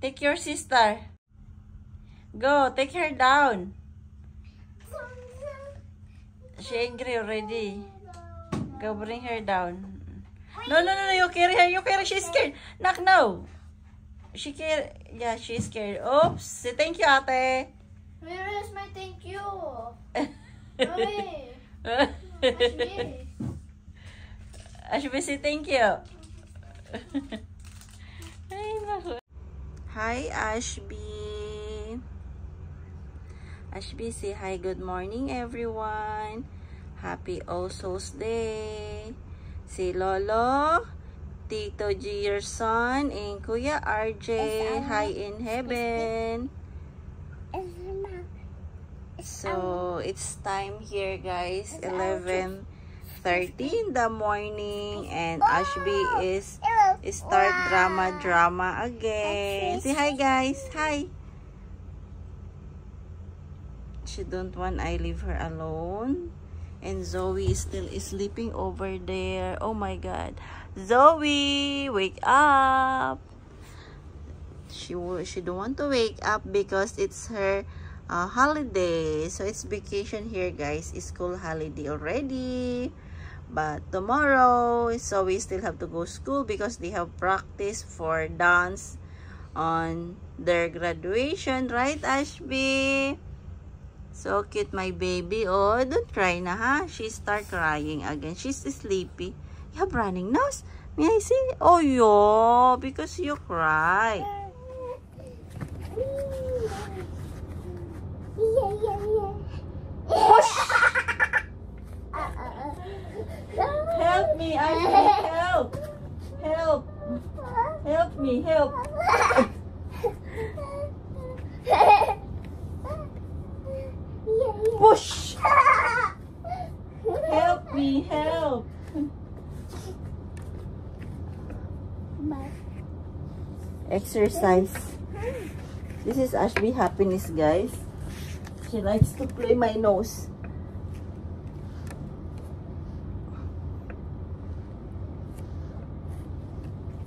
Take your sister. Go, take her down. She angry already. Go, bring her down. No, you carry her. You carry. She's scared. Knock, no. She carry. Yeah, she's scared. Oops. Say thank you, ate. Where is my thank you? Ashby. Ashby, say thank you. Hi, Ashby. Ashby, say hi. Good morning, everyone. Happy All Souls Day. Si Lolo, Tito G, your son, and Kuya RJ, hi in heaven. So, it's time here, guys. 11:30 in the morning, and Ashby is start drama again. Say hi, guys. Hi. She don't want I leave her alone. And Zoe is still sleeping over there. Oh my God. Zoe, wake up. She don't want to wake up because it's her holiday. So it's vacation here, guys. It's school holiday already. But tomorrow, so we still have to go school because they have practice for dance on their graduation. Right, Ashby? So cute, my baby. Oh, don't cry na, ha? She start crying again. She's sleepy. You have running nose. May I see? Oh, yo, because you cry. Push! Help me, Ashby, help! Help! Help me, help! Push! Help me, help! Exercise. This is Ashby happiness, guys. She likes to play my nose.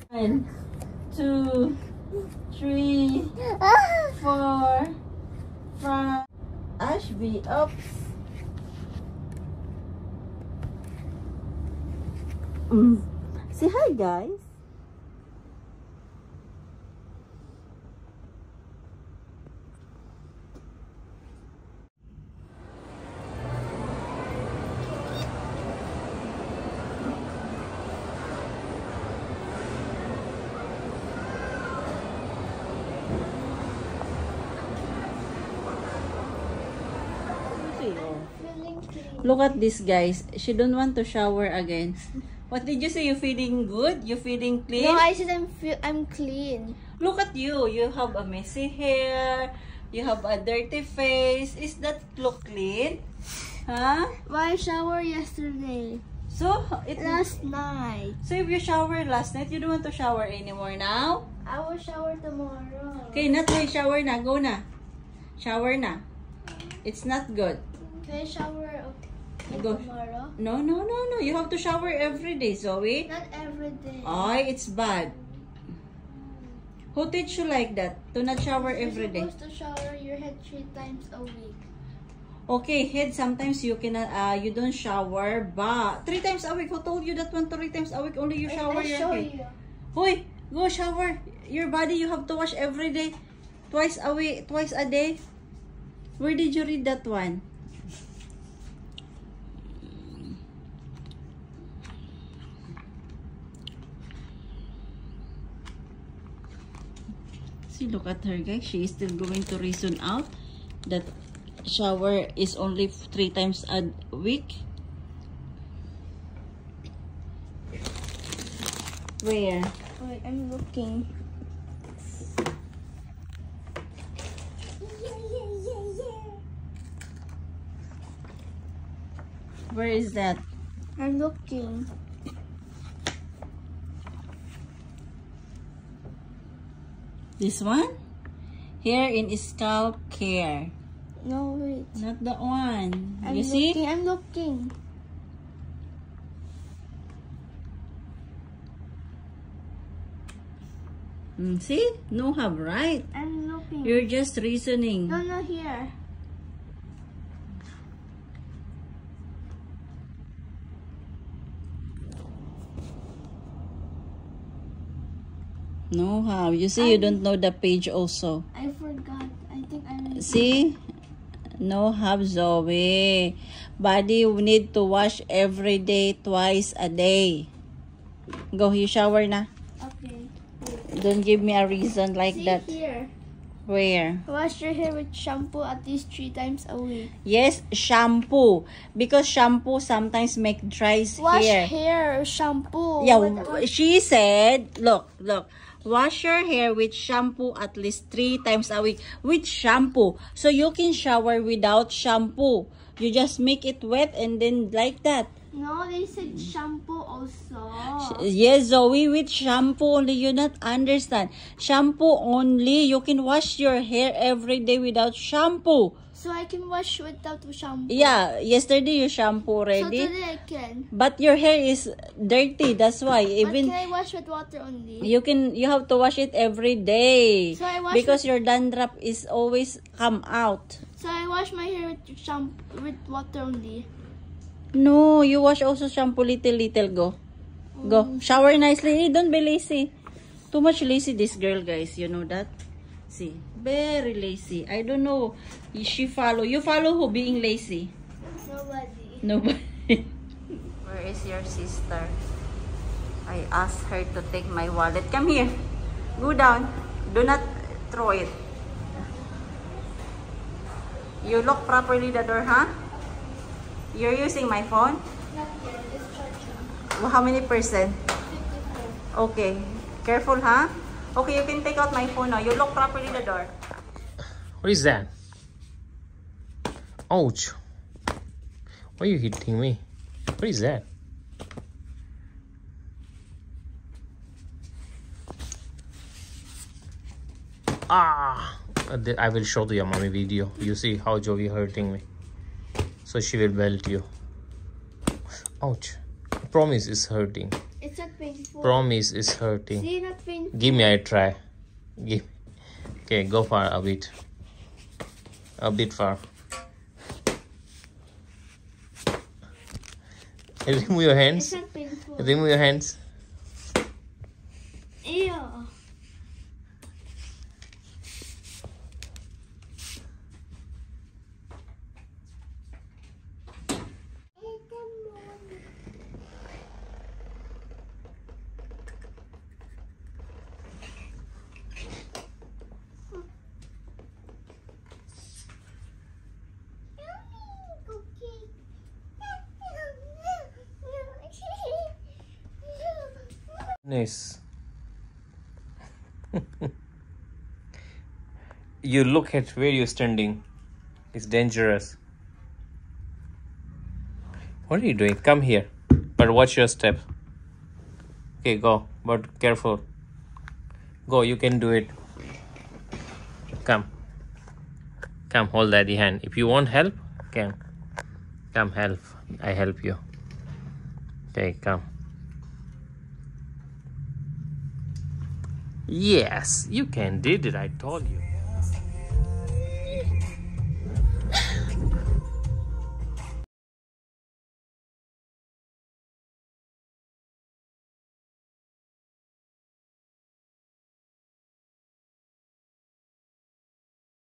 One, 2, 3, 4, 5. Ashby, up. Say hi, guys. Look at this, guys. She don't want to shower again. What did you say? You feeling good? You feeling clean? No, I said I'm clean. Look at you. You have a messy hair. You have a dirty face. Is that look clean? Huh? Well, I showered yesterday. So Last night. So if you showered last night, you don't want to shower anymore now? I will shower tomorrow. Okay, not really shower na. Go na. Shower na. It's not good. Can I shower Go. tomorrow? No. You have to shower every day, Zoe. Not every day. Ay, it's bad. Who teach you like that? To not shower every day? You're supposed to shower your head 3 times a week. Okay, head, sometimes you cannot, you don't shower, but 3 times a week. Who told you that 3 times a week only you shower your head? Hoy, go shower. Your body, you have to wash every day. Twice a week, twice a day. Where did you read that one? See, look at her, guys. She is still going to reason out that shower is only 3 times a week. Where? Wait, I'm looking. Where is that? I'm looking. This one? Hair in scalp care. No, wait. Not that one. I'm You see? looking. I'm looking. See? No have, right? I'm looking. You're just reasoning. No, not here. No have. You see, you don't know the page also. I forgot. I think I See? No have, Zoe. Body need to wash every day, twice a day. Go, you shower na. Okay. Don't give me a reason like See that. here. Where? Wash your hair with shampoo at least 3 times a week. Yes, shampoo. Because shampoo sometimes make dry Wash hair. hair, shampoo. Yeah, What- she said, look. Wash your hair with shampoo at least 3 times a week. With shampoo. So you can shower without shampoo. You just make it wet and then like that. No, they said shampoo also. Yes, Zoe, with shampoo only. You not understand. Shampoo only. You can wash your hair every day without shampoo. So I can wash without shampoo. Yeah, yesterday you shampoo So already. today I can. But your hair is dirty. That's why. But Even can I wash with water only? you have to wash it every day. So I wash because your dandruff is always come out. So I wash my hair with shampoo with water only. No, you wash also shampoo little. Go. Go. Shower nicely. Don't be lazy. Too much lazy this girl, guys. You know that? See. Very lazy. I don't know. She follow. You follow who being lazy? Nobody. Nobody. Where is your sister? I asked her to take my wallet. Come here. Go down. Do not throw it. You lock properly the door, huh? You're using my phone? Not yet. It's charging. Well, how many percent? 54. Okay. Careful, huh? Okay, you can take out my phone now. You lock properly the door. What is that? Ouch. Why are you hitting me? What is that? Ah! I will show to your mommy video. You see how Joey hurting me. So she will belt you. Ouch. Promise is hurting. It's not painful. Promise is hurting. See, not painful. Give me a try. Give. Okay, go far a bit. A bit far. Remove your It's hands. not painful. Remove your hands. Ew. Nice. You look at where you're standing. It's dangerous. What are you doing? Come here. But watch your step. Okay, go. But careful. Go, you can do it. Come. Come, hold daddy hand. If you want help, come help. I help you. Okay, come. Yes, you can did it. I told you.